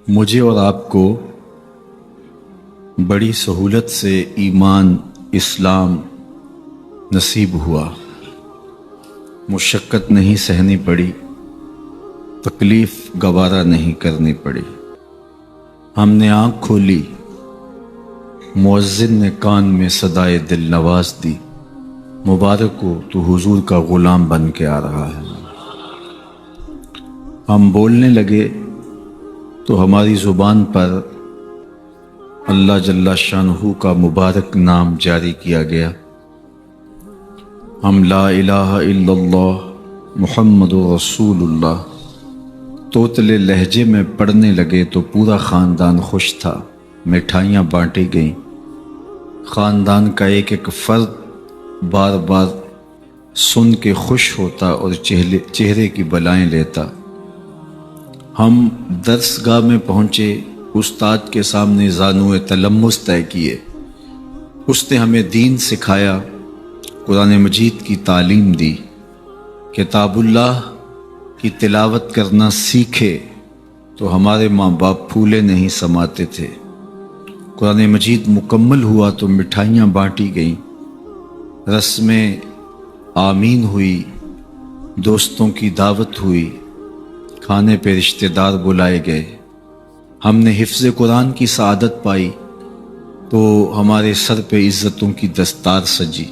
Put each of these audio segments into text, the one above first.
مجھے اور آپ کو بڑی سہولت سے ایمان اسلام نصیب ہوا، مشقت نہیں سہنی پڑی، تکلیف گوارا نہیں کرنی پڑی۔ ہم نے آنکھ کھولی، مؤذن نے کان میں صدائے دل نواز دی، مبارک ہو تو حضور کا غلام بن کے آ رہا ہے۔ ہم بولنے لگے تو ہماری زبان پر اللہ جل شانہ کا مبارک نام جاری کیا گیا۔ ہم لا الہ الا اللہ محمد رسول اللہ توتلے لہجے میں پڑھنے لگے تو پورا خاندان خوش تھا، مٹھائیاں بانٹی گئیں۔ خاندان کا ایک ایک فرد بار بار سن کے خوش ہوتا اور چہرے کی بلائیں لیتا۔ ہم درس گاہ میں پہنچے، استاد کے سامنے زانوئے تلمس طے کیے۔ اس نے ہمیں دین سکھایا، قرآن مجید کی تعلیم دی، کتاب اللہ کی تلاوت کرنا سیکھے تو ہمارے ماں باپ پھولے نہیں سماتے تھے۔ قرآن مجید مکمل ہوا تو مٹھائیاں بانٹی گئیں، رسمیں آمین ہوئی، دوستوں کی دعوت ہوئی، کھانے پہ رشتہ دار بلائے گئے۔ ہم نے حفظ قرآن کی سعادت پائی تو ہمارے سر پہ عزتوں کی دستار سجی۔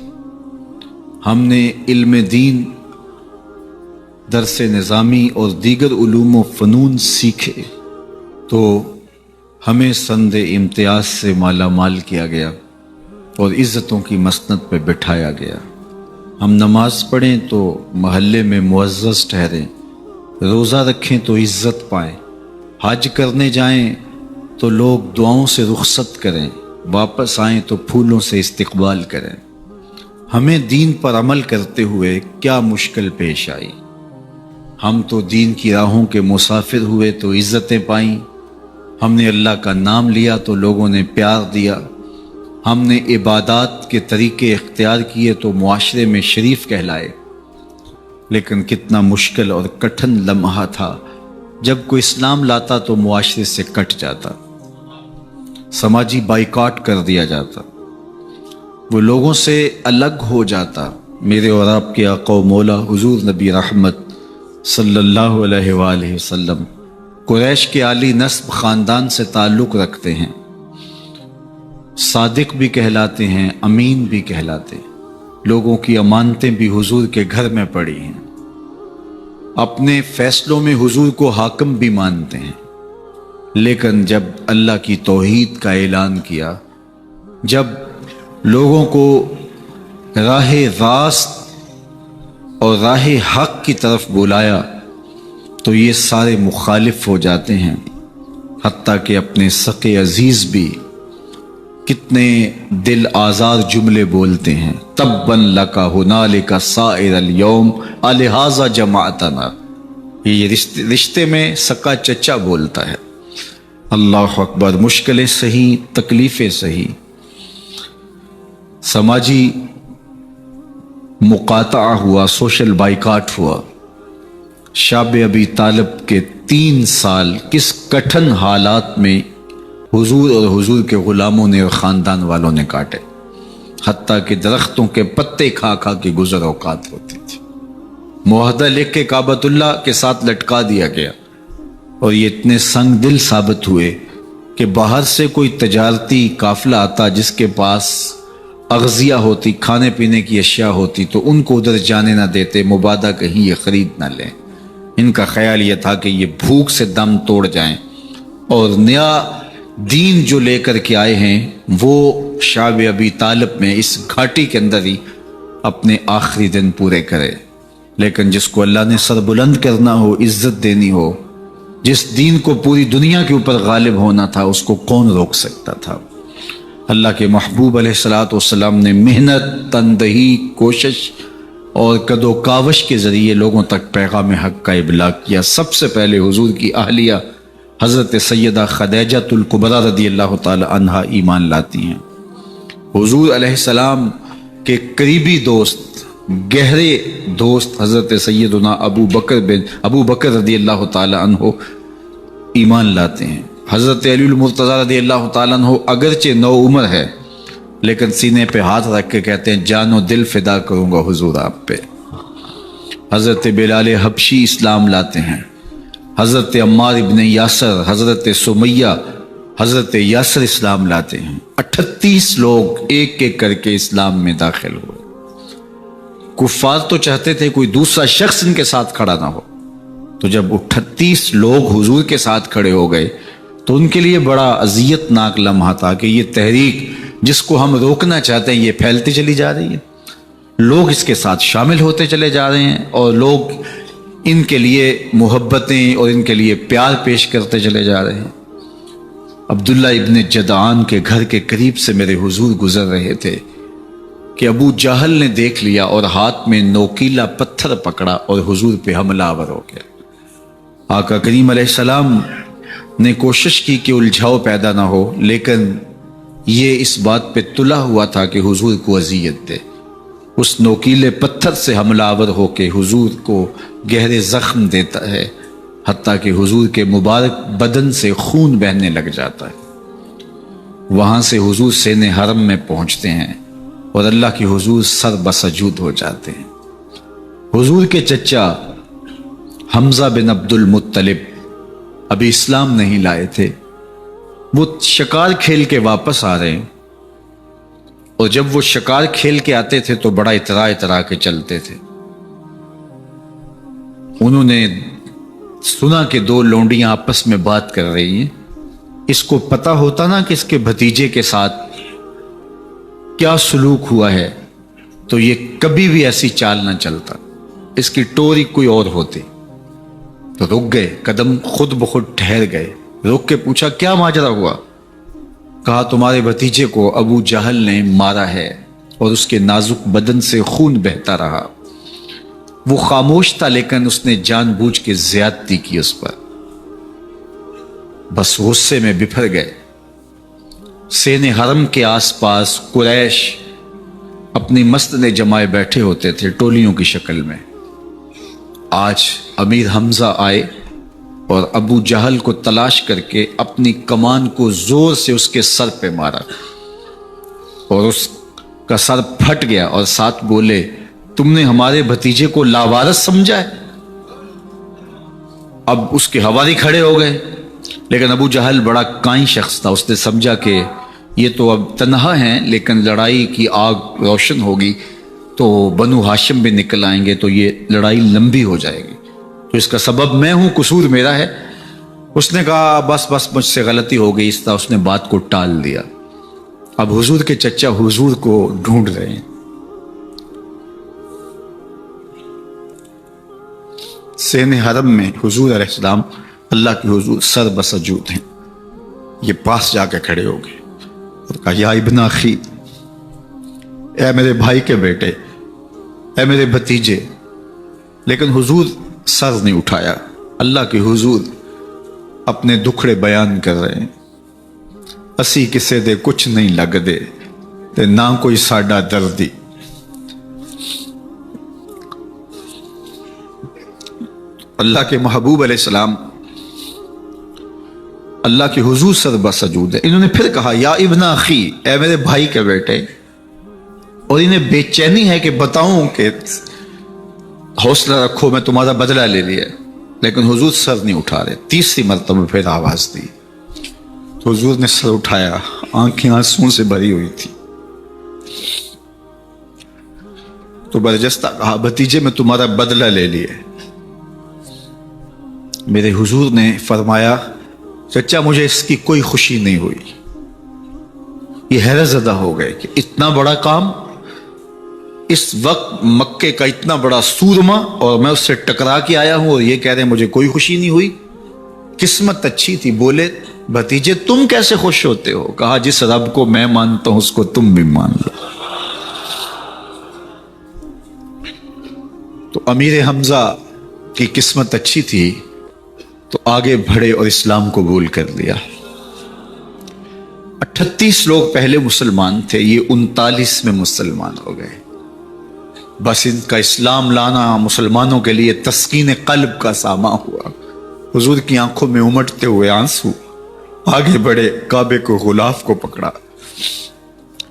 ہم نے علم دین، درس نظامی اور دیگر علوم و فنون سیکھے تو ہمیں سند امتیاز سے مالا مال کیا گیا اور عزتوں کی مسند پہ بٹھایا گیا۔ ہم نماز پڑھیں تو محلے میں معزز ٹھہریں، روزہ رکھیں تو عزت پائیں، حج کرنے جائیں تو لوگ دعاؤں سے رخصت کریں، واپس آئیں تو پھولوں سے استقبال کریں۔ ہمیں دین پر عمل کرتے ہوئے کیا مشکل پیش آئی؟ ہم تو دین کی راہوں کے مسافر ہوئے تو عزتیں پائیں، ہم نے اللہ کا نام لیا تو لوگوں نے پیار دیا، ہم نے عبادات کے طریقے اختیار کیے تو معاشرے میں شریف کہلائے۔ لیکن کتنا مشکل اور کٹھن لمحہ تھا جب کوئی اسلام لاتا تو معاشرے سے کٹ جاتا، سماجی بائیکاٹ کر دیا جاتا، وہ لوگوں سے الگ ہو جاتا۔ میرے اور آپ کے آقا و مولا حضور نبی رحمت صلی اللہ علیہ وآلہ وسلم قریش کے عالی نسب خاندان سے تعلق رکھتے ہیں، صادق بھی کہلاتے ہیں، امین بھی کہلاتے ہیں، لوگوں کی امانتیں بھی حضور کے گھر میں پڑی ہیں، اپنے فیصلوں میں حضور کو حاکم بھی مانتے ہیں۔ لیکن جب اللہ کی توحید کا اعلان کیا، جب لوگوں کو راہ راست اور راہ حق کی طرف بلایا تو یہ سارے مخالف ہو جاتے ہیں، حتیٰ کہ اپنے سقے عزیز بھی کتنے دل آزار جملے بولتے ہیں، تباً لک ہنالک سائر الیوم الہٰذا جمعتنا۔ یہ رشتے میں سکا چچا بولتا ہے۔ اللہ اکبر، مشکلیں سہی، تکلیفیں سہی، سماجی مقاطعہ ہوا، سوشل بائیکاٹ ہوا۔ شاب ابی طالب کے 3 سال کس کٹھن حالات میں حضور اور حضور کے غلاموں نے اور خاندان والوں نے کاٹے، حتیٰ کہ درختوں کے پتے کھا کھا کے گزر اوقات ہوتی تھی۔ معاہدہ لکھ کے کعبۃ اللہ کے ساتھ لٹکا دیا گیا اور یہ اتنے سنگ دل ثابت ہوئے کہ باہر سے کوئی تجارتی قافلہ آتا جس کے پاس اغذیہ ہوتی، کھانے پینے کی اشیاء ہوتی، تو ان کو ادھر جانے نہ دیتے، مبادا کہیں یہ خرید نہ لیں۔ ان کا خیال یہ تھا کہ یہ بھوک سے دم توڑ جائیں اور نیا دین جو لے کر کے آئے ہیں وہ شعب ابی طالب میں اس گھاٹی کے اندر ہی اپنے آخری دن پورے کرے۔ لیکن جس کو اللہ نے سر بلند کرنا ہو، عزت دینی ہو، جس دین کو پوری دنیا کے اوپر غالب ہونا تھا، اس کو کون روک سکتا تھا؟ اللہ کے محبوب علیہ الصلوۃ والسلام نے محنت، تندہی، کوشش اور کد و کاوش کے ذریعے لوگوں تک پیغام حق کا ابلاغ کیا۔ سب سے پہلے حضور کی اہلیہ حضرت سیدہ خدیجہ الکبریٰ رضی اللہ تعالی عنہا ایمان لاتی ہیں۔ حضور علیہ السلام کے قریبی دوست، گہرے دوست حضرت سیدنا ابو بکر رضی اللہ تعالی عنہ ایمان لاتے ہیں۔ حضرت علی المرتضیٰ رضی اللہ تعالیٰ عنہ اگرچہ نو عمر ہے لیکن سینے پہ ہاتھ رکھ کے کہتے ہیں جان و دل فدا کروں گا حضور آپ پہ۔ حضرت بلال حبشی اسلام لاتے ہیں، حضرت عمار ابن یاسر، حضرت سمیہ، حضرت یاسر اسلام لاتے ہیں۔ 38 لوگ ایک ایک کر کے اسلام میں داخل ہوئے۔ کفار تو چاہتے تھے کوئی دوسرا شخص ان کے ساتھ کھڑا نہ ہو، تو جب 38 لوگ حضور کے ساتھ کھڑے ہو گئے تو ان کے لیے بڑا اذیت ناک لمحہ تھا کہ یہ تحریک جس کو ہم روکنا چاہتے ہیں یہ پھیلتی چلی جا رہی ہے، لوگ اس کے ساتھ شامل ہوتے چلے جا رہے ہیں اور لوگ ان کے لیے محبتیں اور ان کے لیے پیار پیش کرتے چلے جا رہے ہیں۔ عبداللہ ابن جدعان کے گھر کے قریب سے میرے حضور گزر رہے تھے کہ ابو جہل نے دیکھ لیا اور ہاتھ میں نوکیلا پتھر پکڑا اور حضور پہ حملہ آور ہو گیا۔ آقا کریم علیہ السلام نے کوشش کی کہ الجھاؤ پیدا نہ ہو، لیکن یہ اس بات پہ تلا ہوا تھا کہ حضور کو اذیت دے۔ اس نوکیلے پتھر سے حملہ آور ہو کے حضور کو گہرے زخم دیتا ہے، حتیٰ کہ حضور کے مبارک بدن سے خون بہنے لگ جاتا ہے۔ وہاں سے حضور سین حرم میں پہنچتے ہیں اور اللہ کے حضور سر بسجود ہو جاتے ہیں۔ حضور کے چچا حمزہ بن عبد المطلب ابھی اسلام نہیں لائے تھے، وہ شکار کھیل کے واپس آ رہے ہیں، اور جب وہ شکار کھیل کے آتے تھے تو بڑا اترا کے چلتے تھے۔ انہوں نے سنا کہ 2 لونڈیاں آپس میں بات کر رہی ہیں۔ اس کو پتہ ہوتا نا کہ اس کے بھتیجے کے ساتھ کیا سلوک ہوا ہے تو یہ کبھی بھی ایسی چال نہ چلتا، اس کی ٹوری کوئی اور ہوتی۔ تو رک گئے، قدم خود بخود ٹھہر گئے، رک کے پوچھا کیا ماجرا ہوا؟ کہا تمہارے بھتیجے کو ابو جہل نے مارا ہے اور اس کے نازک بدن سے خون بہتا رہا۔ وہ خاموش تھا لیکن اس نے جان بوجھ کے زیادتی کی اس پر، بس غصے میں بپھر گئے۔ سین حرم کے آس پاس قریش اپنی مسجدیں جمائے بیٹھے ہوتے تھے ٹولیوں کی شکل میں۔ آج امیر حمزہ آئے اور ابو جہل کو تلاش کر کے اپنی کمان کو زور سے اس کے سر پہ مارا اور اس کا سر پھٹ گیا، اور ساتھ بولے تم نے ہمارے بھتیجے کو لاوارث سمجھا ہے؟ اب اس کے حواری کھڑے ہو گئے، لیکن ابو جہل بڑا کائن شخص تھا، اس نے سمجھا کہ یہ تو اب تنہا ہیں، لیکن لڑائی کی آگ روشن ہوگی تو بنو ہاشم بھی نکل آئیں گے تو یہ لڑائی لمبی ہو جائے گی، تو اس کا سبب میں ہوں، قصور میرا ہے۔ اس نے کہا بس مجھ سے غلطی ہو گئی، اس طرح اس نے بات کو ٹال دیا۔ اب حضور کے چچا حضور کو ڈھونڈ رہے ہیں۔ سین حرم میں حضور علیہ السلام اللہ کے حضور سر بسجود ہیں، یہ پاس جا کے کھڑے ہو گئے اور کہا یا ابن اخی، اے میرے بھائی کے بیٹے، اے میرے بھتیجے، لیکن حضور سر نہیں اٹھایا۔ اللہ کے حضور اپنے دکھڑے بیان کر رہے ہیں، اسی کسے دے کچھ نہیں لگ دے تے نہ کوئی ساڈا دردی۔ اللہ کے محبوب علیہ السلام اللہ کے حضور سر بسجود ہے۔ انہوں نے پھر کہا یا ابن اخی، اے میرے بھائی کے بیٹے، اور انہیں بے چینی ہے کہ بتاؤں کہ حوصلہ رکھو میں تمہارا بدلہ لے لیا، لیکن حضور سر نہیں اٹھا رہے۔ تیسری مرتبہ پھر آواز دی تو حضور نے سر اٹھایا، آنکھیں آنسوں سے بھری ہوئی تھی، تو برجستہ کہا بھتیجے میں تمہارا بدلہ لے لیا۔ میرے حضور نے فرمایا چچا مجھے اس کی کوئی خوشی نہیں ہوئی۔ یہ حیرت زدہ ہو گئے کہ اتنا بڑا کام، اس وقت مکے کا اتنا بڑا سورما، اور میں اس سے ٹکرا کے آیا ہوں اور یہ کہہ رہے ہیں مجھے کوئی خوشی نہیں ہوئی۔ قسمت اچھی تھی۔ بولے بھتیجے تم کیسے خوش ہوتے ہو؟ کہا جس رب کو میں مانتا ہوں اس کو تم بھی مان لو۔ تو امیر حمزہ کی قسمت اچھی تھی تو آگے بڑھے اور اسلام قبول کر لیا۔ 38 لوگ پہلے مسلمان تھے، یہ 39 میں مسلمان ہو گئے۔ بس ان کا اسلام لانا مسلمانوں کے لیے تسکین قلب کا ساما ہوا۔ حضور کی آنکھوں میں امٹتے ہوئے آنسو، آگے بڑھے، کعبے کو غلاف کو پکڑا،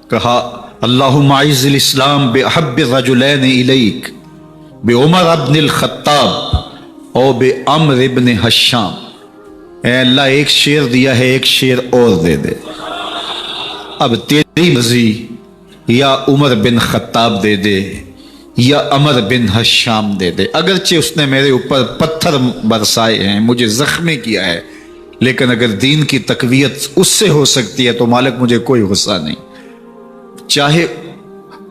کہا اللہم اعز الاسلام باحب الرجلین الیک بعمر ابن الخطاب او بعمر ابن حشام۔ اے اللہ ایک شیر دیا ہے، ایک شیر اور دے دے، اب تیری مرضی، یا عمر بن خطاب دے دے یا عمر بن حشام دے دے۔ اگرچہ اس نے میرے اوپر پتھر برسائے ہیں، مجھے زخمی کیا ہے، لیکن اگر دین کی تقویت اس سے ہو سکتی ہے تو مالک مجھے کوئی غصہ نہیں۔ چاہے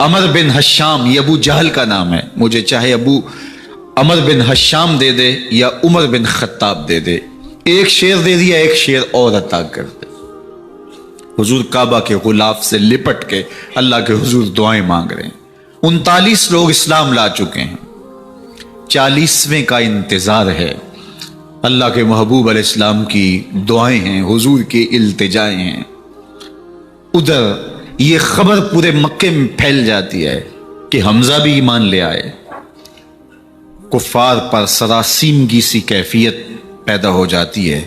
عمر بن حشام، یہ ابو جہل کا نام ہے، مجھے چاہے ابو عمر بن حشام دے دے یا عمر بن خطاب دے دے، ایک شیر دے دیا، ایک شیر اور عطا کر دے۔ حضور کعبہ کے غلاف سے لپٹ کے اللہ کے حضور دعائیں مانگ رہے ہیں۔ 39 لوگ اسلام لا چکے ہیں، 40ویں کا انتظار ہے۔ اللہ کے محبوب علیہ السلام کی دعائیں ہیں، حضور کی التجائیں ہیں۔ ادھر یہ خبر پورے مکے میں پھیل جاتی ہے کہ حمزہ بھی ایمان لے آئے۔ کفار پر سراسیمگی سی کیفیت پیدا ہو جاتی ہے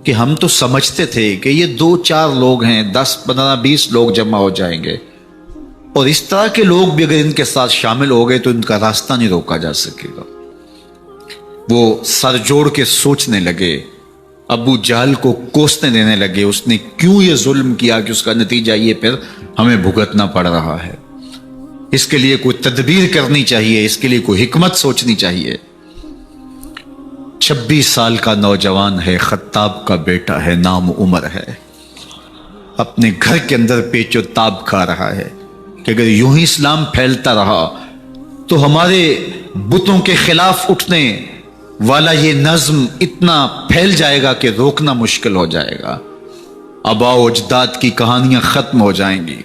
کہ ہم تو سمجھتے تھے کہ یہ 2-4 لوگ ہیں، 10-15-20 لوگ جمع ہو جائیں گے، اور اس طرح کے لوگ بھی اگر ان کے ساتھ شامل ہو گئے تو ان کا راستہ نہیں روکا جا سکے گا۔ وہ سر جوڑ کے سوچنے لگے، ابو جہل کو کوسنے دینے لگے، اس نے کیوں یہ ظلم کیا کہ اس کا نتیجہ یہ پھر ہمیں بھگتنا پڑ رہا ہے، اس کے لیے کوئی تدبیر کرنی چاہیے، اس کے لیے کوئی حکمت سوچنی چاہیے۔ 26 سال کا نوجوان ہے، خطاب کا بیٹا ہے، نام عمر ہے، اپنے گھر کے اندر پیچ و تاب کھا رہا ہے کہ اگر یوں ہی اسلام پھیلتا رہا تو ہمارے بتوں کے خلاف اٹھنے والا یہ نظم اتنا پھیل جائے گا کہ روکنا مشکل ہو جائے گا، آباء و اجداد کی کہانیاں ختم ہو جائیں گی،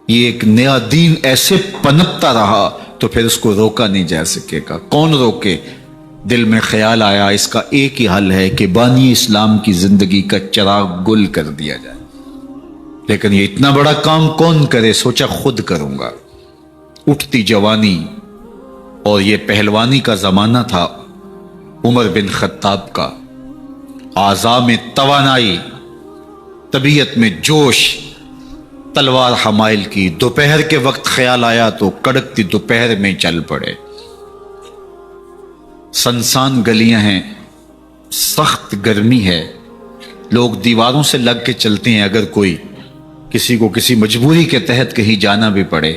یہ ایک نیا دین ایسے پنپتا رہا تو پھر اس کو روکا نہیں جا سکے گا، کون روکے؟ دل میں خیال آیا اس کا ایک ہی حل ہے کہ بانی اسلام کی زندگی کا چراغ گل کر دیا جائے، لیکن یہ اتنا بڑا کام کون کرے؟ سوچا خود کروں گا۔ اٹھتی جوانی اور یہ پہلوانی کا زمانہ تھا عمر بن خطاب کا، اعضاء میں توانائی، طبیعت میں جوش، تلوار حمائل کی۔ دوپہر کے وقت خیال آیا تو کڑکتی دوپہر میں چل پڑے۔ سنسان گلیاں ہیں، سخت گرمی ہے، لوگ دیواروں سے لگ کے چلتے ہیں اگر کوئی کسی کو کسی مجبوری کے تحت کہیں جانا بھی پڑے،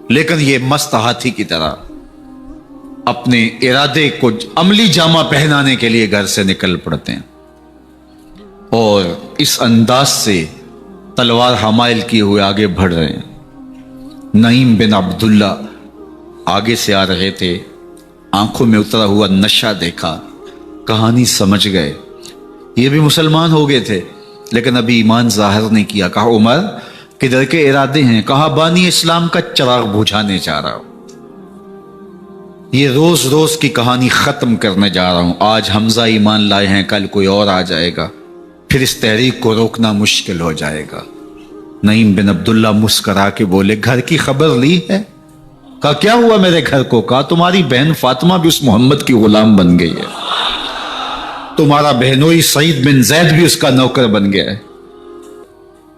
لیکن یہ مست ہاتھی کی طرح اپنے ارادے کو عملی جامہ پہنانے کے لیے گھر سے نکل پڑتے ہیں، اور اس انداز سے تلوار حمائل کیے ہوئے آگے بڑھ رہے ہیں۔ نعیم بن عبداللہ آگے سے آ رہے تھے، آنکھوں میں اترا ہوا نشہ دیکھا، کہانی سمجھ گئے، یہ بھی مسلمان ہو گئے تھے لیکن ابھی ایمان ظاہر نہیں کیا۔ کہا عمر کدھر کے ارادے ہیں؟ کہا بانی اسلام کا چراغ بجھانے جا رہا ہوں، یہ روز روز کی کہانی ختم کرنے جا رہا ہوں، آج حمزہ ایمان لائے ہیں، کل کوئی اور آ جائے گا، پھر اس تحریک کو روکنا مشکل ہو جائے گا۔ نعیم بن عبداللہ مسکرا کے بولے گھر کی خبر لی ہے؟ کہا کیا ہوا میرے گھر کو؟ کہا تمہاری بہن فاطمہ بھی اس محمد کی غلام بن گئی ہے، تمہارا بہنوئی سعید بن زید بھی اس کا نوکر بن گیا ہے۔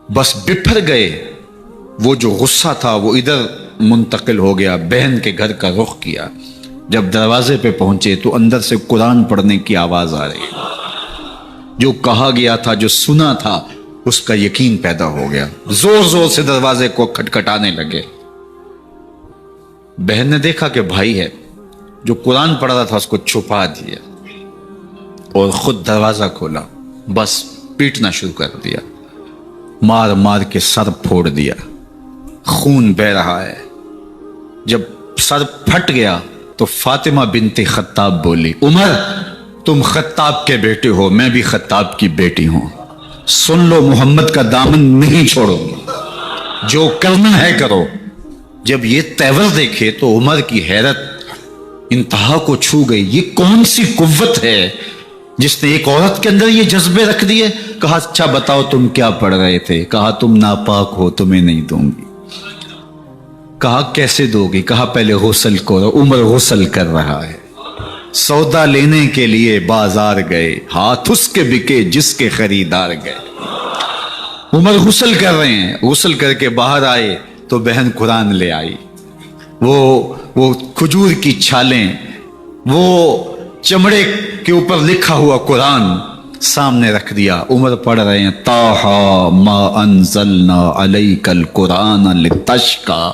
بس بپھر گئے، وہ جو غصہ تھا وہ ادھر منتقل ہو گیا، بہن کے گھر کا رخ کیا۔ جب دروازے پہ پہنچے تو اندر سے قرآن پڑھنے کی آواز آ رہی ہے، جو کہا گیا تھا، جو سنا تھا، اس کا یقین پیدا ہو گیا، زور زور سے دروازے کو کھٹکھٹانے لگے۔ بہن نے دیکھا کہ بھائی ہے، جو قرآن پڑھ رہا تھا اس کو چھپا دیا اور خود دروازہ کھولا، بس پیٹنا شروع کر دیا، مار مار کے سر پھوڑ دیا، خون بہ رہا ہے۔ جب سر پھٹ گیا تو فاطمہ بنت خطاب بولی عمر تم خطاب کے بیٹے ہو، میں بھی خطاب کی بیٹی ہوں، سن لو محمد کا دامن نہیں چھوڑو، جو کرنا ہے کرو۔ جب یہ تیور دیکھے تو عمر کی حیرت انتہا کو چھو گئی، یہ کون سی قوت ہے جس نے ایک عورت کے اندر یہ جذبے رکھ دیے؟ کہا اچھا بتاؤ تم کیا پڑھ رہے تھے؟ کہا تم ناپاک ہو، تمہیں نہیں دوں گی۔ کہا کیسے دو گی؟ کہا پہلے غسل کرو۔ عمر غسل کر رہا ہے، سودا لینے کے لیے بازار گئے، ہاتھ اس کے بکے جس کے خریدار گئے۔ عمر غسل کر رہے ہیں، غسل کر کے باہر آئے تو بہن قرآن لے آئی، وہ کھجور کی چھالیں، وہ چمڑے کے اوپر لکھا ہوا قرآن سامنے رکھ دیا۔ عمر پڑھ رہے ہیں طٰہٰ ما انزلنا علیک القرآن لتشقیٰ،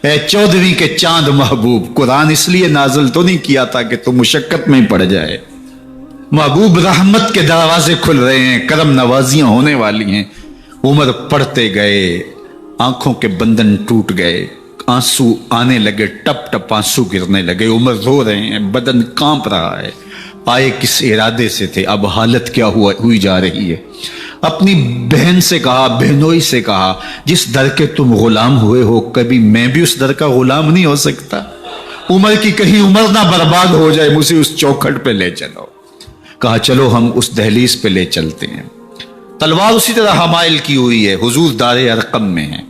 اے 14ویں کے چاند محبوب، قرآن اس لیے نازل تو نہیں کیا تھا کہ تم مشقت میں پڑ جائے۔ محبوب رحمت کے دروازے کھل رہے ہیں، کرم نوازیاں ہونے والی ہیں۔ عمر پڑھتے گئے، آنکھوں کے بندن ٹوٹ گئے، آنسو آنے لگے، ٹپ ٹپ آنسو گرنے لگے۔ عمر رو رہے ہیں، بدن کانپ رہا ہے۔ آئے کس ارادے سے تھے، اب حالت کیا ہوئی جا رہی ہے۔ اپنی بہن سے کہا، بہنوئی سے کہا، جس در کے تم غلام ہوئے ہو کبھی میں بھی اس در کا غلام نہیں ہو سکتا؟ عمر کی کہیں عمر نہ برباد ہو جائے، مجھے اس چوکھٹ پہ لے چلو۔ کہا چلو ہم اس دہلیز پہ لے چلتے ہیں۔ تلوار اسی طرح حمائل کی ہوئی ہے، حضور دار ارقم میں ہے۔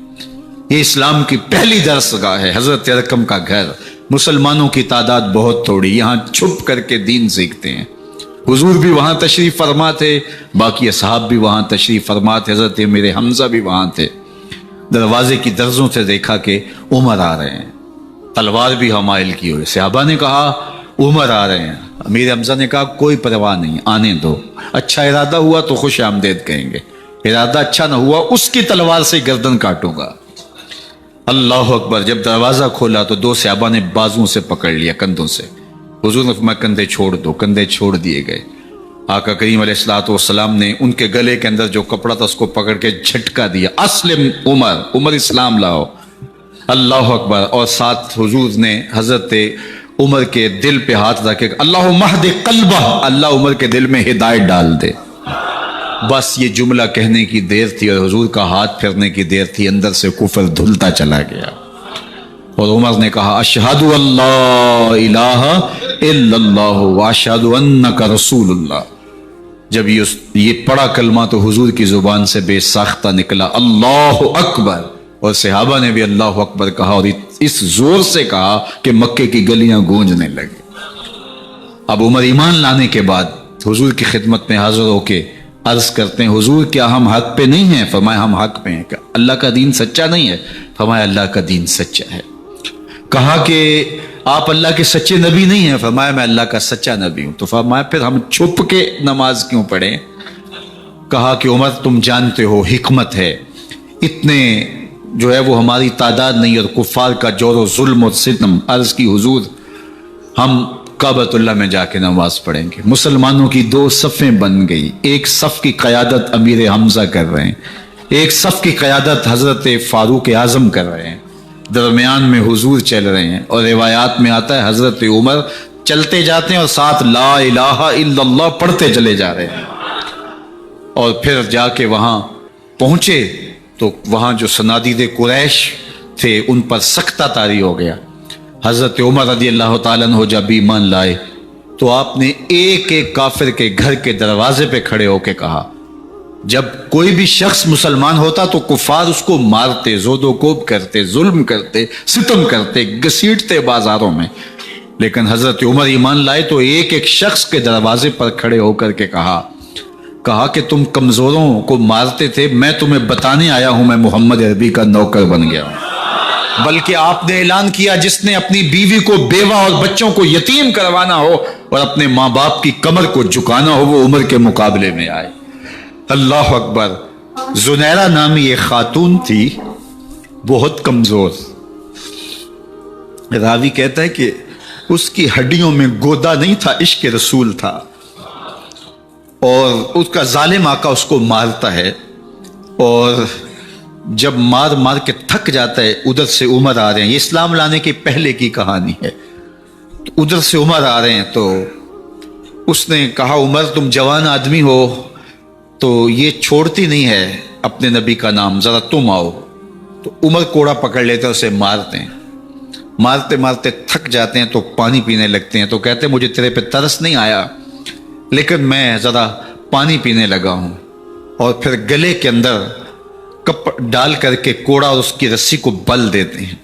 یہ اسلام کی پہلی درس گاہ ہے، حضرت ارقم کا گھر۔ مسلمانوں کی تعداد بہت تھوڑی، یہاں چھپ کر کے دین سیکھتے ہیں۔ حضور بھی وہاں تشریف فرما تھے، باقی اصحاب بھی وہاں تشریف فرما تھے، حضرت امیر حمزہ بھی وہاں تھے۔ دروازے کی درزوں سے دیکھا کہ عمر آ رہے ہیں، تلوار بھی حمائل کی ہوئی۔ صحابہ نے کہا عمر آ رہے ہیں، امیر حمزہ نے کہا کوئی پرواہ نہیں، آنے دو، اچھا ارادہ ہوا تو خوش آمدید کہیں گے، ارادہ اچھا نہ ہوا اس کی تلوار سے گردن کاٹوں گا۔ اللہ اکبر۔ جب دروازہ کھولا تو دو صحابہ نے بازوں سے پکڑ لیا، کندھوں سے۔ حضور نے فرمایا کندھے چھوڑ دو، کندھے چھوڑ دیے گئے۔ آقا کریم علیہ الصلوۃ والسلام نے ان کے گلے کے اندر جو کپڑا تھا اس کو پکڑ کے جھٹکا دیا، اسلم عمر، عمر اسلام لاؤ۔ اللہ اکبر۔ اور ساتھ حضور نے حضرت عمر کے دل پہ ہاتھ رکھے، اللہم اہد قلبہ، اللہ عمر کے دل میں ہدایت ڈال دے۔ بس یہ جملہ کہنے کی دیر تھی اور حضور کا ہاتھ پھرنے کی دیر تھی، اندر سے کفر دھلتا چلا گیا۔ اور عمر نے کہا اشہد اللہ الہ الا اللہ واشہد انک رسول اللہ۔ جب یہ پڑا کلمہ تو حضور کی زبان سے بے ساختہ نکلا اللہ اکبر، اور صحابہ نے بھی اللہ اکبر کہا، اور اس زور سے کہا کہ مکے کی گلیاں گونجنے لگی۔ اب عمر ایمان لانے کے بعد حضور کی خدمت میں حاضر ہو کے عرض کرتے ہیں حضور کیا ہم حق پہ نہیں ہیں؟ فرمایا ہم حق پہ ہیں۔ کہ اللہ کا دین سچا نہیں ہے؟ فرمایا اللہ کا دین سچا ہے۔ کہا کہ آپ اللہ کے سچے نبی نہیں ہیں؟ فرمایا میں اللہ کا سچا نبی ہوں۔ تو فرمایا پھر ہم چھپ کے نماز کیوں پڑھیں؟ کہا کہ عمر تم جانتے ہو حکمت ہے، اتنے جو ہے وہ ہماری تعداد نہیں، اور کفار کا جور و ظلم و ستم۔ عرض کی حضور ہم کعبۃ اللہ میں جا کے نماز پڑھیں گے۔ مسلمانوں کی دو صفیں بن گئی، ایک صف کی قیادت امیر حمزہ کر رہے ہیں، ایک صف کی قیادت حضرت فاروق اعظم کر رہے ہیں، درمیان میں حضور چل رہے ہیں، اور روایات میں آتا ہے حضرت عمر چلتے جاتے ہیں اور ساتھ لا الہ الا اللہ پڑھتے چلے جا رہے ہیں۔ اور پھر جا کے وہاں پہنچے تو وہاں جو صنادید قریش تھے ان پر سختہ طاری ہو گیا۔ حضرت عمر رضی اللہ تعالیٰ عنہ جب ایمان لائے تو آپ نے ایک ایک کافر کے گھر کے دروازے پہ کھڑے ہو کے کہا، جب کوئی بھی شخص مسلمان ہوتا تو کفار اس کو مارتے، زود و کوب کرتے، ظلم کرتے، ستم کرتے، گھسیٹتے بازاروں میں، لیکن حضرت عمر ایمان لائے تو ایک ایک شخص کے دروازے پر کھڑے ہو کر کے کہا کہ تم کمزوروں کو مارتے تھے، میں تمہیں بتانے آیا ہوں میں محمد عربی کا نوکر بن گیا ہوں۔ بلکہ آپ نے اعلان کیا جس نے اپنی بیوی کو، بیوہ اور بچوں کو یتیم کروانا ہو اور اپنے ماں باپ کی کمر کو جھکانا ہو وہ عمر کے مقابلے میں آئے۔ اللہ اکبر۔ زنیرہ نامی ایک خاتون تھی، بہت کمزور، راوی کہتا ہے کہ اس کی ہڈیوں میں گودا نہیں تھا، عشق رسول تھا، اور اس کا ظالم آقا اس کو مارتا ہے، اور جب مار مار کے تھک جاتا ہے ادھر سے عمر آ رہے ہیں، یہ اسلام لانے کے پہلے کی کہانی ہے، تو ادھر سے عمر آ رہے ہیں تو اس نے کہا عمر تم جوان آدمی ہو تو یہ چھوڑتی نہیں ہے اپنے نبی کا نام، ذرا تم آؤ۔ تو عمر کوڑا پکڑ لیتے ہیں، اسے مارتے ہیں، مارتے مارتے تھک جاتے ہیں تو پانی پینے لگتے ہیں، تو کہتے ہیں مجھے تیرے پہ ترس نہیں آیا لیکن میں ذرا پانی پینے لگا ہوں، اور پھر گلے کے اندر کپ ڈال کر کے کوڑا اور اس کی رسی کو بل دیتے ہیں،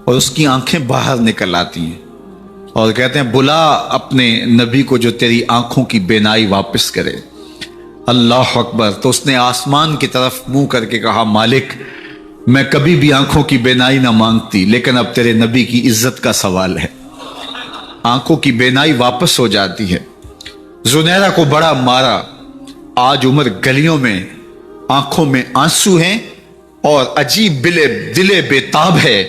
اور اس کی آنکھیں باہر نکل آتی ہیں، اور کہتے ہیں بلا اپنے نبی کو جو تیری آنکھوں کی بینائی واپس کرے۔ اللہ اکبر. تو اس نے آسمان کی طرف منہ کر کے کہا مالک میں کبھی بھی آنکھوں کی بینائی نہ مانگتی، لیکن اب تیرے نبی کی عزت کا سوال ہے. آنکھوں کی بینائی واپس ہو جاتی ہے. زنیرہ کو بڑا مارا. آج عمر گلیوں میں آنکھوں میں آنسو ہیں اور عجیب دلے بےتاب ہے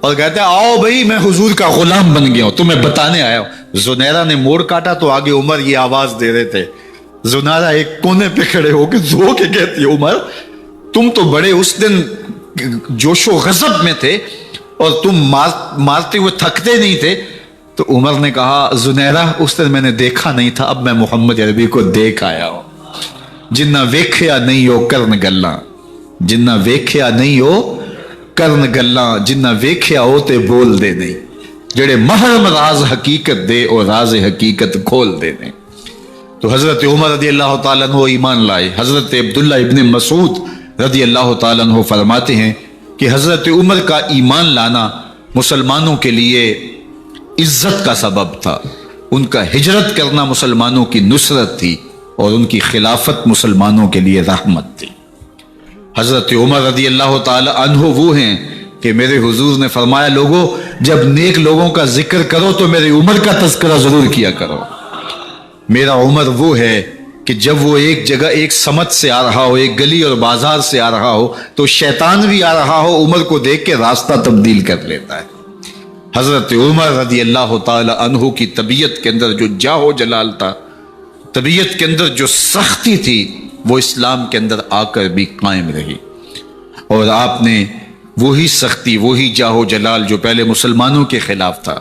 اور کہتا ہے آؤ بھائی میں حضور کا غلام بن گیا ہوں، تمہیں بتانے آیا ہوں. زنیرہ نے موڑ کاٹا تو آگے عمر یہ آواز دے رہے تھے. زنیرہ ایک کونے پہ کھڑے ہو کے زو کے کہتی ہے عمر تم تو بڑے اس دن جوش و غضب میں تھے اور تم مارتے ہوئے تھکتے نہیں تھے. تو عمر نے کہا زنیرہ اس دن میں نے دیکھا نہیں تھا، اب میں محمد عربی کو دیکھ آیا ہوں. جنہ ویکھیا نہیں ہو کرن گلاں، جنہ ویکھیا نہیں ہو کرن گلاں، جنہ ویکھیا ہو تے بول دے نہیں، جڑے محرم راز حقیقت دے اور راز حقیقت کھول دے نہیں. تو حضرت عمر رضی اللہ تعالیٰ عنہ ایمان لائے. حضرت عبداللہ ابن مسعود رضی اللہ تعالیٰ عنہ فرماتے ہیں کہ حضرت عمر کا ایمان لانا مسلمانوں کے لیے عزت کا سبب تھا. ان کا ہجرت کرنا مسلمانوں کی نصرت تھی اور ان کی خلافت مسلمانوں کے لیے رحمت تھی. حضرت عمر رضی اللہ تعالیٰ عنہ وہ ہیں کہ میرے حضور نے فرمایا لوگوں جب نیک لوگوں کا ذکر کرو تو میرے عمر کا تذکرہ ضرور کیا کرو. میرا عمر وہ ہے کہ جب وہ ایک جگہ ایک سمت سے آ رہا ہو، ایک گلی اور بازار سے آ رہا ہو تو شیطان بھی آ رہا ہو، عمر کو دیکھ کے راستہ تبدیل کر لیتا ہے. حضرت عمر رضی اللہ تعالی عنہ کی طبیعت کے اندر جو جاہ و جلال تھا، طبیعت کے اندر جو سختی تھی، وہ اسلام کے اندر آ کر بھی قائم رہی. اور آپ نے وہی سختی، وہی جاہ و جلال جو پہلے مسلمانوں کے خلاف تھا،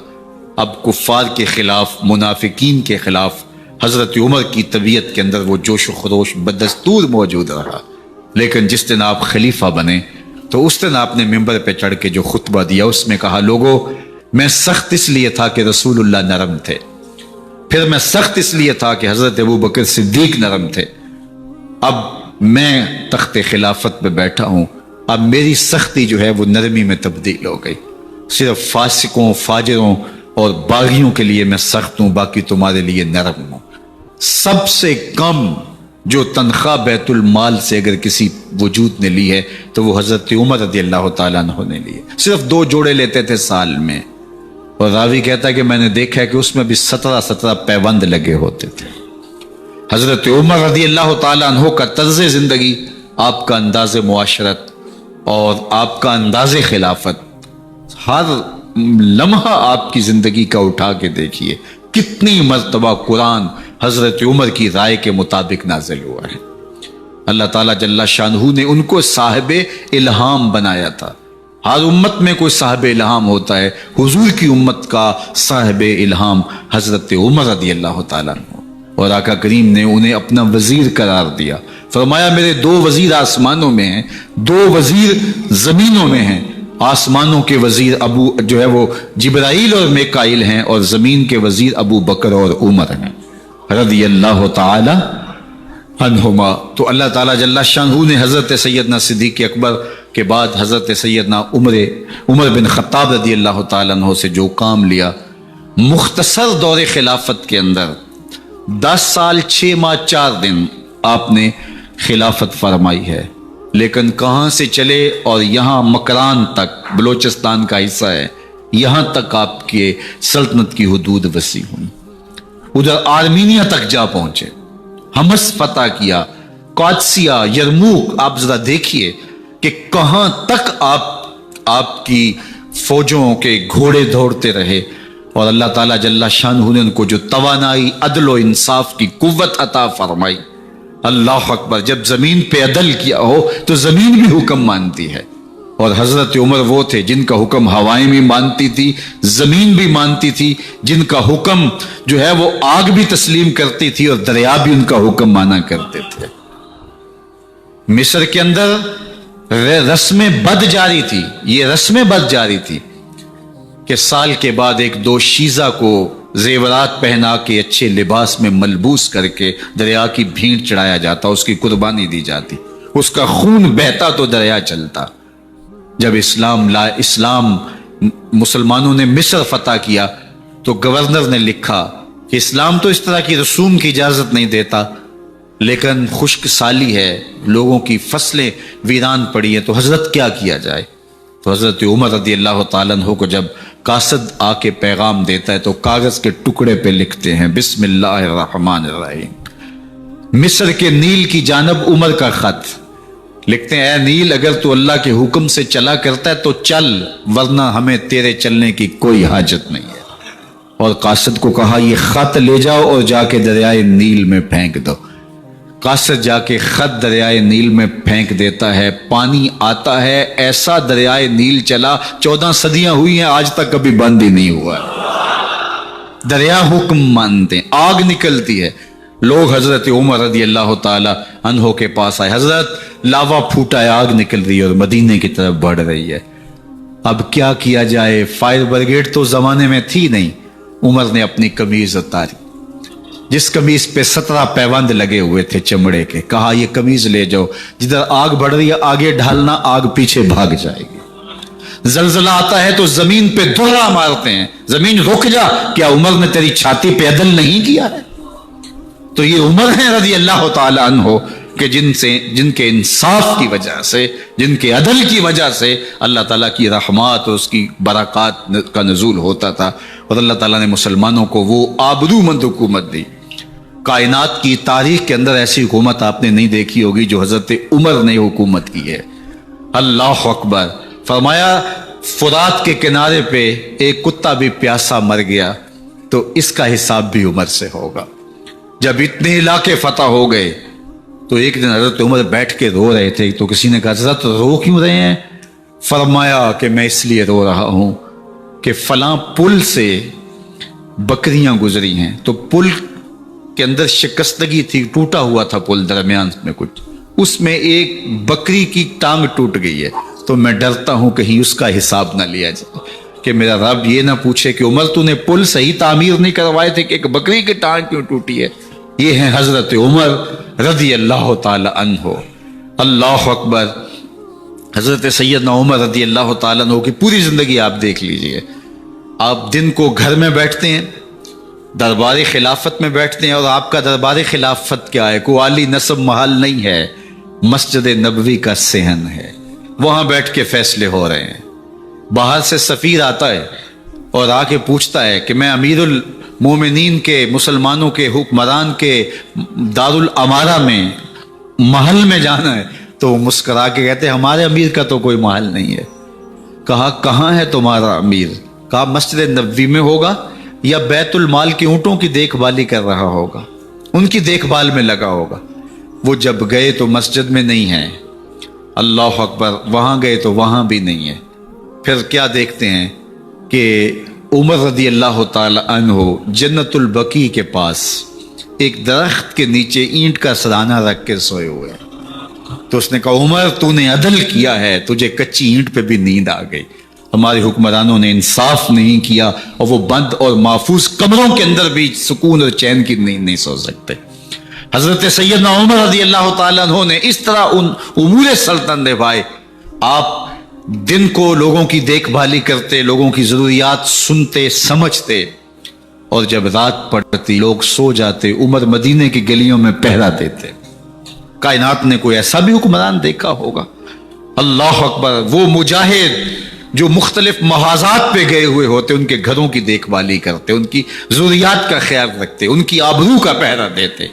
اب کفار کے خلاف، منافقین کے خلاف حضرت عمر کی طبیعت کے اندر وہ جوش و خروش بدستور موجود رہا. لیکن جس دن آپ خلیفہ بنے تو اس دن آپ نے ممبر پہ چڑھ کے جو خطبہ دیا اس میں کہا لوگوں میں سخت اس لیے تھا کہ رسول اللہ نرم تھے، پھر میں سخت اس لیے تھا کہ حضرت ابو بکر صدیق نرم تھے، اب میں تخت خلافت پہ بیٹھا ہوں، اب میری سختی جو ہے وہ نرمی میں تبدیل ہو گئی. صرف فاسقوں، فاجروں اور باغیوں کے لیے میں سخت ہوں، باقی تمہارے لیے نرم ہوں. سب سے کم جو تنخواہ بیت المال سے اگر کسی وجود نے لی ہے تو وہ حضرت عمر رضی اللہ تعالیٰ عنہ نے لی ہے. صرف 2 جوڑے لیتے تھے سال میں، اور راوی کہتا ہے کہ میں نے دیکھا ہے کہ اس میں بھی 17 پیوند لگے ہوتے تھے. حضرت عمر رضی اللہ تعالیٰ عنہ کا طرز زندگی، آپ کا انداز معاشرت اور آپ کا انداز خلافت، ہر لمحہ آپ کی زندگی کا اٹھا کے دیکھیے کتنی مرتبہ قرآن حضرت عمر کی رائے کے مطابق نازل ہوا ہے. اللہ تعالیٰ جل شانہ نے ان کو صاحب الہام بنایا تھا. ہر امت میں کوئی صاحب الہام ہوتا ہے، حضور کی امت کا صاحب الہام حضرت عمر رضی اللہ تعالیٰ عنہ، اور آقا کریم نے انہیں اپنا وزیر قرار دیا. فرمایا میرے 2 وزیر آسمانوں میں ہیں، 2 وزیر زمینوں میں ہیں. آسمانوں کے وزیر ابو جو ہے وہ جبرائیل اور میکائیل ہیں، اور زمین کے وزیر ابو بکر اور عمر ہیں رضی اللہ تعالی عنہما. تو اللہ تعالیٰ جل شانہ نے حضرت سیدنا صدیق اکبر کے بعد حضرت سیدنا عمر بن خطاب رضی اللہ تعالیٰ عنہ سے جو کام لیا، مختصر دور خلافت کے اندر 10 سال 6 ماہ 4 دن آپ نے خلافت فرمائی ہے. لیکن کہاں سے چلے اور یہاں مکران تک، بلوچستان کا حصہ ہے، یہاں تک آپ کے سلطنت کی حدود وسیع ہوئی. ادھر آرمینیا تک جا پہنچے، حمص فتح کیا، قادسیہ، یرموک. آپ ذرا دیکھیے کہ کہاں تک آپ کی فوجوں کے گھوڑے دوڑتے رہے، اور اللہ تعالیٰ جل شانہ نے ان کو جو توانائی، عدل و انصاف کی قوت عطا فرمائی. اللہ اکبر. جب زمین پہ عدل کیا ہو تو زمین بھی حکم مانتی ہے، اور حضرت عمر وہ تھے جن کا حکم ہوائیں بھی مانتی تھی، زمین بھی مانتی تھی، جن کا حکم جو ہے وہ آگ بھی تسلیم کرتی تھی اور دریا بھی ان کا حکم مانا کرتے تھے. مصر کے اندر رسم بد جاری تھی، یہ رسم بد جاری تھی کہ سال کے بعد 1-2 شیزہ کو زیورات پہنا کے اچھے لباس میں ملبوس کر کے دریا کی بھینٹ چڑھایا جاتا، اس کی قربانی دی جاتی، اس کا خون بہتا تو دریا چلتا. جب اسلام مسلمانوں نے مصر فتح کیا تو گورنر نے لکھا کہ اسلام تو اس طرح کی رسوم کی اجازت نہیں دیتا، لیکن خشک سالی ہے، لوگوں کی فصلیں ویران پڑی ہیں، تو حضرت کیا کیا جائے؟ تو حضرت عمر رضی اللہ تعالیٰ عنہ کو جب قاصد آ کے پیغام دیتا ہے تو کاغذ کے ٹکڑے پہ لکھتے ہیں بسم اللہ الرحمن الرحیم، مصر کے نیل کی جانب عمر کا خط، لکھتے ہیں اے نیل اگر تو اللہ کے حکم سے چلا کرتا ہے تو چل، ورنہ ہمیں تیرے چلنے کی کوئی حاجت نہیں ہے۔ اور قاصد کو کہا یہ خط لے جاؤ اور جا کے دریائے نیل میں پھینک دو۔ قاصد جا کے خط دریائے نیل میں پھینک دیتا ہے، پانی آتا ہے، ایسا دریائے نیل چلا 14 صدیاں ہوئی ہیں آج تک کبھی بند ہی نہیں ہوا ہے۔ دریا حکم مانتے ہیں، آگ نکلتی ہے، لوگ حضرت عمر رضی اللہ تعالی عنہ کے پاس آئے، حضرت لاوا پھوٹا ہے، آگ نکل رہی ہے اور مدینے کی طرف بڑھ رہی ہے، اب کیا کیا جائے؟ فائر بریگیڈ تو زمانے میں تھی نہیں۔ عمر نے اپنی قمیض اتاری، جس قمیض پہ 17 پیوند لگے ہوئے تھے چمڑے کے، کہا یہ قمیض لے جاؤ، جدھر آگ بڑھ رہی ہے آگے ڈھالنا، آگ پیچھے بھاگ جائے گی۔ زلزلہ آتا ہے تو زمین پہ دہرا مارتے ہیں، زمین رک جا، کیا عمر نے تیری چھاتی پہ عدل نہیں کیا ہے؟ تو یہ عمر ہیں رضی اللہ تعالی عنہ کہ جن کے انصاف کی وجہ سے، جن کے عدل کی وجہ سے اللہ تعالیٰ کی رحمات اور اس کی برکات کا نزول ہوتا تھا، اور اللہ تعالیٰ نے مسلمانوں کو وہ آبرومند حکومت دی۔ کائنات کی تاریخ کے اندر ایسی حکومت آپ نے نہیں دیکھی ہوگی جو حضرت عمر نے حکومت کی ہے۔ اللہ اکبر۔ فرمایا فرات کے کنارے پہ ایک کتا بھی پیاسا مر گیا تو اس کا حساب بھی عمر سے ہوگا۔ جب اتنے علاقے فتح ہو گئے تو ایک دن حضرت عمر بیٹھ کے رو رہے تھے، تو کسی نے کہا حضرت رو کیوں رہے ہیں؟ فرمایا کہ میں اس لیے رو رہا ہوں کہ فلاں پل سے بکریاں گزری ہیں، تو پل کے اندر شکستگی تھی، ٹوٹا ہوا تھا پل درمیان میں کچھ، اس میں ایک بکری کی ٹانگ ٹوٹ گئی ہے، تو میں ڈرتا ہوں کہیں اس کا حساب نہ لیا جائے، کہ میرا رب یہ نہ پوچھے کہ عمر تو نے پل صحیح تعمیر نہیں کروائے تھے کہ ایک بکری کی ٹانگ کیوں ٹوٹی ہے۔ یہ ہیں حضرت عمر رضی اللہ تعالی عنہ۔ اللہ اکبر۔ حضرت سیدنا عمر رضی اللہ تعالیٰ عنہ کی پوری زندگی آپ دیکھ لیجئے، آپ دن کو گھر میں بیٹھتے ہیں، دربار خلافت میں بیٹھتے ہیں، اور آپ کا دربار خلافت کیا ہے؟ کوئی عالی نصب محل نہیں ہے، مسجد نبوی کا صحن ہے، وہاں بیٹھ کے فیصلے ہو رہے ہیں۔ باہر سے سفیر آتا ہے اور آ کے پوچھتا ہے کہ میں امیر المومنین کے، مسلمانوں کے حکمران کے دارالامارہ میں محل میں جانا ہے، تو وہ مسکرا کے کہتے ہیں ہمارے امیر کا تو کوئی محل نہیں ہے۔ کہا کہاں ہے تمہارا امیر؟ کہا مسجد نبوی میں ہوگا یا بیت المال کی اونٹوں کی دیکھ بھالی کر رہا ہوگا، ان کی دیکھ بھال میں لگا ہوگا۔ وہ جب گئے تو مسجد میں نہیں ہے، اللہ اکبر، وہاں گئے تو وہاں بھی نہیں ہے۔ پھر کیا دیکھتے ہیں کہ عمر رضی اللہ تعالی عنہ جنت البقیع کے پاس ایک درخت کے نیچے اینٹ کا سرانہ رکھ کے سوئے ہوئے ہیں۔ تو اس نے کہا عمر تو نے عدل کیا ہے، تجھے کچی اینٹ پہ بھی نیند آ گئی، ہمارے حکمرانوں نے انصاف نہیں کیا، اور وہ بند اور محفوظ کمروں کے اندر بھی سکون اور چین کی نیند نہیں سو سکتے۔ حضرت سیدنا عمر رضی اللہ تعالیٰ عنہ نے اس طرح ان امور سلطنت نبھائے۔ آپ دن کو لوگوں کی دیکھ بھالی کرتے، لوگوں کی ضروریات سنتے سمجھتے، اور جب رات پڑتی لوگ سو جاتے، عمر مدینے کی گلیوں میں پہرا دیتے۔ کائنات نے کوئی ایسا بھی حکمران دیکھا ہوگا؟ اللہ اکبر۔ وہ مجاہد جو مختلف محاذات پہ گئے ہوئے ہوتے، ان کے گھروں کی دیکھ بھالی کرتے، ان کی ضروریات کا خیال رکھتے، ان کی آبرو کا پہرا دیتے۔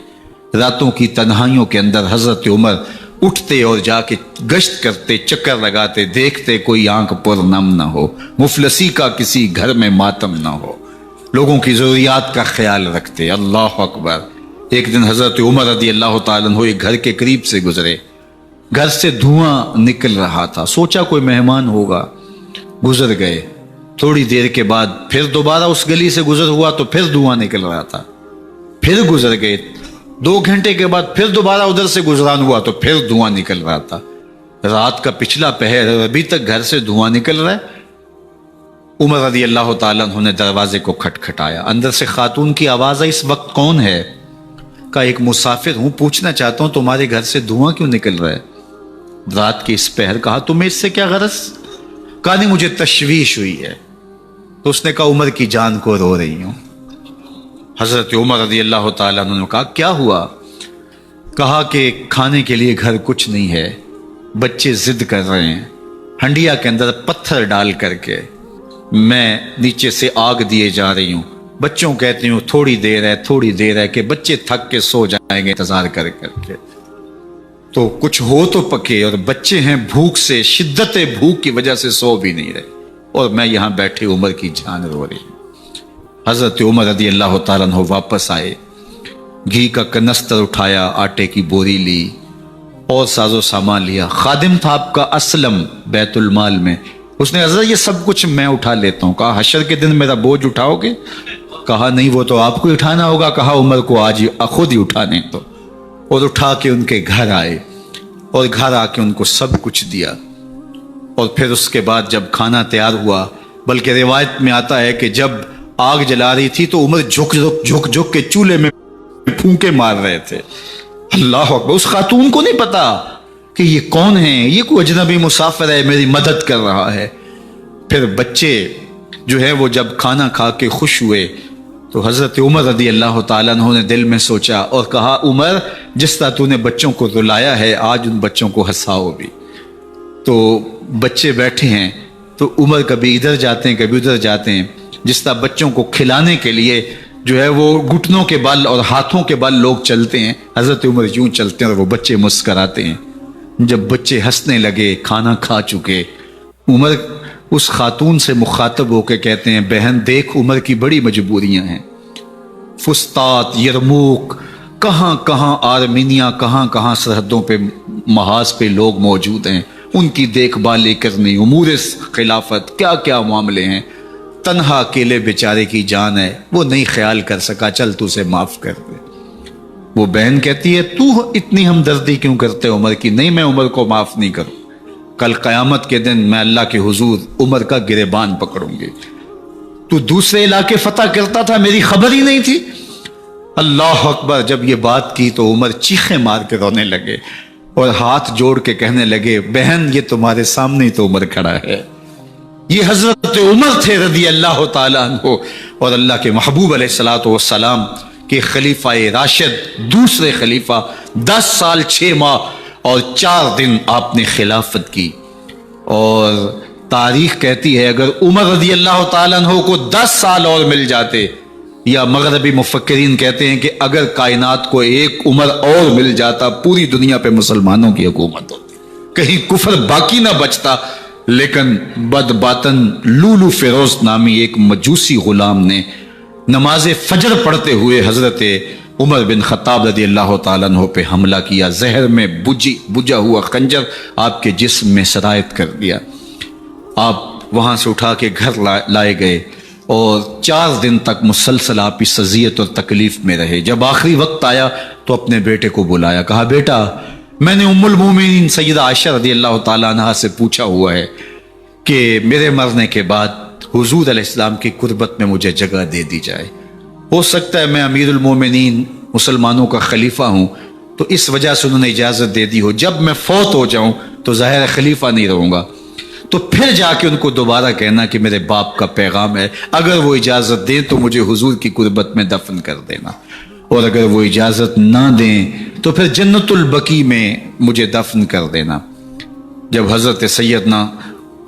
راتوں کی تنہائیوں کے اندر حضرت عمر اٹھتے اور جا کے گشت کرتے، چکر لگاتے، دیکھتے کوئی آنکھ پر نم نہ ہو، مفلسی کا کسی گھر میں ماتم نہ ہو، لوگوں کی ضروریات کا خیال رکھتے۔ اللہ اکبر۔ ایک دن حضرت عمر رضی اللہ تعالیٰ عنہ ایک گھر کے قریب سے گزرے، گھر سے دھواں نکل رہا تھا، سوچا کوئی مہمان ہوگا، گزر گئے۔ تھوڑی دیر کے بعد پھر دوبارہ اس گلی سے گزر ہوا تو پھر دھواں نکل رہا تھا، پھر گزر گئے۔ 2 گھنٹے کے بعد پھر دوبارہ ادھر سے گزران ہوا تو پھر دھواں نکل رہا تھا۔ رات کا پچھلا پہر ابھی تک گھر سے دھواں نکل رہا ہے۔ عمر رضی اللہ تعالیٰ عنہ نے دروازے کو کھٹکھٹایا، اندر سے خاتون کی آواز ہے، اس وقت کون ہے؟ کہا ایک مسافر ہوں، پوچھنا چاہتا ہوں تمہارے گھر سے دھواں کیوں نکل رہا ہے رات کے اس پہر؟ کہا تمہیں اس سے کیا غرض؟ کہا نہیں مجھے تشویش ہوئی ہے۔ تو اس نے کہا عمر کی جان کو رو رہی ہوں۔ حضرت عمر رضی اللہ تعالیٰ عنہ نے کہا کیا ہوا؟ کہا کہ کھانے کے لیے گھر کچھ نہیں ہے، بچے ضد کر رہے ہیں، ہنڈیا کے اندر پتھر ڈال کر کے میں نیچے سے آگ دیے جا رہی ہوں، بچوں کہتی ہوں تھوڑی دیر ہے کہ بچے تھک کے سو جائیں گے انتظار کر کے، تو کچھ ہو تو پکے، اور بچے ہیں بھوک سے، شدت بھوک کی وجہ سے سو بھی نہیں رہے، اور میں یہاں بیٹھے عمر کی جان رو رہی ہوں۔ حضرت عمر رضی اللہ تعالیٰ عنہ واپس آئے، گھی کا کنستر اٹھایا، آٹے کی بوری لی اور ساز و سامان لیا۔ خادم تھا آپ کا اسلم بیت المال میں، اس نے حضرت یہ سب کچھ میں اٹھا لیتا ہوں۔ کہا حشر کے دن میرا بوجھ اٹھاؤ گے؟ کہا نہیں، وہ تو آپ کو اٹھانا ہوگا۔ کہا عمر کو آج خود ہی اٹھانے تو، اور اٹھا کے ان کے گھر آئے، اور گھر آ کے ان کو سب کچھ دیا، اور پھر اس کے بعد جب کھانا تیار ہوا، بلکہ روایت میں آتا ہے کہ جب آگ جلا رہی تھی تو عمر جھک کے چولہے میں پھونکے مار رہے تھے۔ اللہ اکبر! اس خاتون کو نہیں پتا کہ یہ کون ہے، یہ کوئی اجنبی مسافر ہے، میری مدد کر رہا ہے۔ پھر بچے جو ہے وہ جب کھانا کھا کے خوش ہوئے تو حضرت عمر رضی اللہ تعالیٰ عنہ نے دل میں سوچا اور کہا عمر، جس طرح تو نے بچوں کو رلایا ہے آج ان بچوں کو ہنساؤ بھی۔ تو بچے بیٹھے ہیں تو عمر کبھی ادھر جاتے ہیں کبھی ادھر جاتے ہیں، جس طرح بچوں کو کھلانے کے لیے جو ہے وہ گھٹنوں کے بل اور ہاتھوں کے بل لوگ چلتے ہیں، حضرت عمر یوں چلتے ہیں اور وہ بچے مسکراتے ہیں۔ جب بچے ہنسنے لگے، کھانا کھا چکے، عمر اس خاتون سے مخاطب ہو کے کہتے ہیں بہن دیکھ عمر کی بڑی مجبوریاں ہیں، فسطاط، یرموک، کہاں کہاں آرمینیا، کہاں کہاں سرحدوں پہ محاذ پہ لوگ موجود ہیں، ان کی دیکھ بھال کرنی، امور خلافت، کیا کیا معاملے ہیں، تنہا اکیلے بیچارے کی جان ہے، وہ نہیں خیال کر سکا، چل تو اسے معاف کر دے۔ وہ بہن کہتی ہے تو اتنی ہمدردی کیوں کرتے عمر کی؟ نہیں، میں عمر کو معاف نہیں کروں، کل قیامت کے دن میں اللہ کے حضور عمر کا گریبان پکڑوں گی۔ تو دوسرے علاقے فتح کرتا تھا، میری خبر ہی نہیں تھی۔ اللہ اکبر! جب یہ بات کی تو عمر چیخیں مار کے رونے لگے اور ہاتھ جوڑ کے کہنے لگے بہن یہ تمہارے سامنے ہی تو عمر کھڑا ہے، یہ حضرت عمر تھے رضی اللہ تعالیٰ عنہ، اور اللہ کے محبوب علیہ الصلوۃ والسلام کے خلیفہ راشد، دوسرے خلیفہ، 10 سال 6 ماہ اور 4 دن آپ نے خلافت کی۔ اور تاریخ کہتی ہے اگر عمر رضی اللہ تعالیٰ عنہ کو 10 سال اور مل جاتے، یا مغربی مفکرین کہتے ہیں کہ اگر کائنات کو ایک عمر اور مل جاتا، پوری دنیا پہ مسلمانوں کی حکومت ہوتی، کہیں کفر باقی نہ بچتا۔ لیکن بد باطن لولو فیروز نامی ایک مجوسی غلام نے نماز فجر پڑھتے ہوئے حضرت عمر بن خطاب رضی اللہ تعالیٰ عنہ پہ حملہ کیا، زہر میں بجھا ہوا خنجر آپ کے جسم میں سرایت کر دیا۔ آپ وہاں سے اٹھا کے گھر لائے گئے اور 4 دن تک مسلسل آپ اس اذیت اور تکلیف میں رہے۔ جب آخری وقت آیا تو اپنے بیٹے کو بلایا، کہا بیٹا میں نے ام المومنین سیدہ عائشہ رضی اللہ تعالیٰ عنہا سے پوچھا ہوا ہے کہ میرے مرنے کے بعد حضور علیہ السلام کی قربت میں مجھے جگہ دے دی جائے، ہو سکتا ہے میں امیر المومنین مسلمانوں کا خلیفہ ہوں تو اس وجہ سے انہوں نے اجازت دے دی ہو، جب میں فوت ہو جاؤں تو ظاہر خلیفہ نہیں رہوں گا، تو پھر جا کے ان کو دوبارہ کہنا کہ میرے باپ کا پیغام ہے، اگر وہ اجازت دیں تو مجھے حضور کی قربت میں دفن کر دینا، اور اگر وہ اجازت نہ دیں تو پھر جنت البقیع میں مجھے دفن کر دینا۔ جب حضرت سیدنا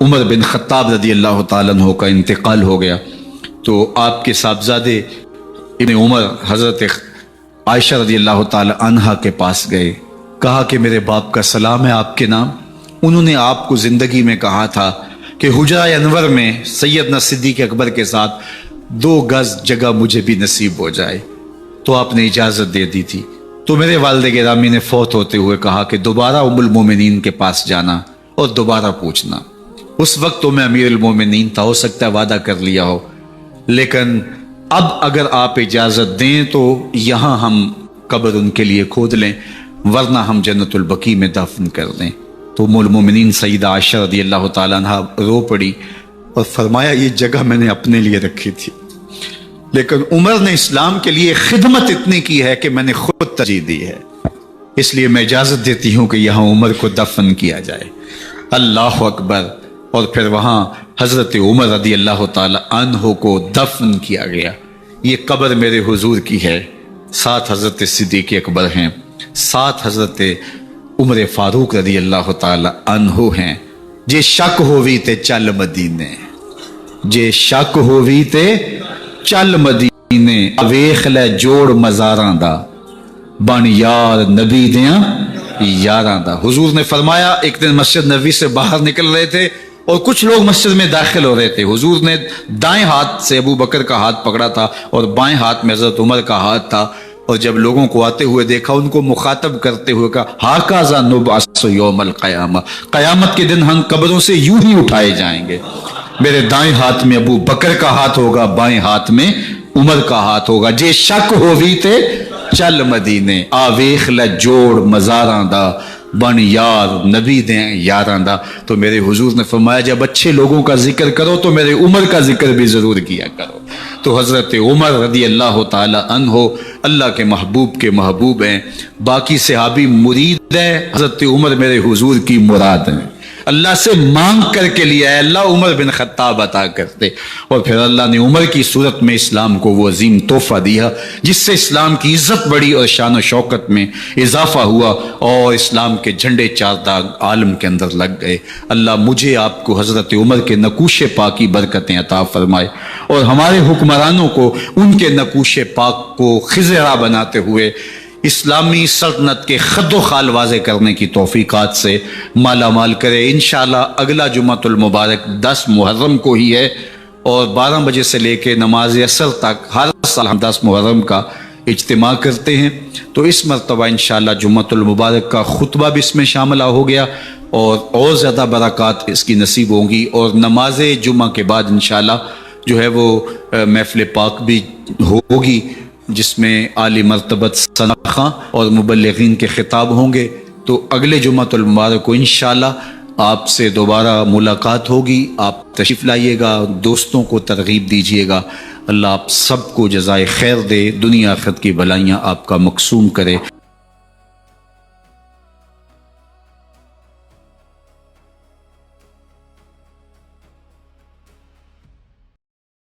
عمر بن خطاب رضی اللہ تعالیٰ عنہ کا انتقال ہو گیا تو آپ کے صاحبزادے ابن عمر حضرت عائشہ رضی اللہ تعالیٰ عنہا کے پاس گئے، کہا کہ میرے باپ کا سلام ہے آپ کے نام، انہوں نے آپ کو زندگی میں کہا تھا کہ حجرہ انور میں سیدنا صدیق اکبر کے ساتھ 2 گز جگہ مجھے بھی نصیب ہو جائے، تو آپ نے اجازت دے دی تھی۔ تو میرے والد گرامی نے فوت ہوتے ہوئے کہا کہ دوبارہ ام المومنین کے پاس جانا اور دوبارہ پوچھنا۔ اس وقت تو میں امیر المومنین تھا، ہو سکتا ہے وعدہ کر لیا ہو، لیکن اب اگر آپ اجازت دیں تو یہاں ہم قبر ان کے لیے کھود لیں، ورنہ ہم جنت البقیع میں دفن کر دیں۔ تو ام المومنین سیدہ عائشہ رضی اللہ تعالیٰ عنہ رو پڑی اور فرمایا یہ جگہ میں نے اپنے لیے رکھی تھی، لیکن عمر نے اسلام کے لیے خدمت اتنی کی ہے کہ میں نے خود ترجیح دی ہے، اس لیے میں اجازت دیتی ہوں کہ یہاں عمر کو دفن کیا جائے۔ اللہ اکبر! اور پھر وہاں حضرت عمر رضی اللہ تعالی عنہ کو دفن کیا گیا۔ یہ قبر میرے حضور کی ہے، ساتھ حضرت صدیق اکبر ہیں، ساتھ حضرت عمر فاروق رضی اللہ تعالی عنہ ہیں. جے شک ہووی تے چل مدینے، جے شک ہووی تے چل مدینے، ویخ لے جوڑ مزاراں دا، بن یار نبی دیاں یاراں دا. حضور نے فرمایا ایک دن مسجد نبوی سے باہر نکل رہے تھے اور کچھ لوگ مسجد میں داخل ہو رہے تھے. حضور نے دائیں ہاتھ سے ابو بکر کا ہاتھ پکڑا تھا اور بائیں ہاتھ میں حضرت عمر کا ہاتھ تھا، اور جب لوگوں کو آتے ہوئے دیکھا ان کو مخاطب کرتے ہوئے کہا ہاکذا نبعث یوم القیامہ، قیامت کے دن ہم قبروں سے یوں ہی اٹھائے جائیں گے. میرے دائیں ہاتھ میں ابو بکر کا ہاتھ ہوگا، بائیں ہاتھ میں عمر کا ہاتھ ہوگا. جے شک ہووی تے چل مدینے، آ ویخ لے جوڑ مزاراں دا، بن یار نبی دیں یاراں دا. تو میرے حضور نے فرمایا جب اچھے لوگوں کا ذکر کرو تو میرے عمر کا ذکر بھی ضرور کیا کرو. تو حضرت عمر رضی اللہ تعالی عنہ اللہ کے محبوب کے محبوب ہیں. باقی صحابی مرید ہیں، حضرت عمر میرے حضور کی مراد ہیں. اللہ سے مانگ کر کے لیا ہے، اللہ عمر بن خطاب عطا کرتے، اور پھر اللہ نے عمر کی صورت میں اسلام کو وہ عظیم تحفہ دیا جس سے اسلام کی عزت بڑی اور شان و شوکت میں اضافہ ہوا اور اسلام کے جھنڈے چار داغ عالم کے اندر لگ گئے. اللہ مجھے آپ کو حضرت عمر کے نقوش پاک کی برکتیں عطا فرمائے اور ہمارے حکمرانوں کو ان کے نقوش پاک کو خضرا بناتے ہوئے اسلامی سلطنت کے خد و خال واضح کرنے کی توفیقات سے مالا مال کرے. انشاءاللہ اگلا جمعۃ المبارک 10 محرم کو ہی ہے اور 12 بجے سے لے کے نماز عصر تک ہر سال ہم 10 محرم کا اجتماع کرتے ہیں. تو اس مرتبہ انشاءاللہ جمعۃ المبارک کا خطبہ بھی اس میں شامل ہو گیا اور زیادہ برکات اس کی نصیب ہوں گی. اور نماز جمعہ کے بعد انشاءاللہ جو ہے وہ محفل پاک بھی ہوگی جس میں عالی مرتبت ثناء اور مبلغین کے خطاب ہوں گے. تو اگلے جمعۃ المبارک کو انشاءاللہ آپ سے دوبارہ ملاقات ہوگی. آپ تشریف لائیے گا، دوستوں کو ترغیب دیجیے گا. اللہ آپ سب کو جزائے خیر دے، دنیا آخرت کی بلائیاں آپ کا مقسوم کرے.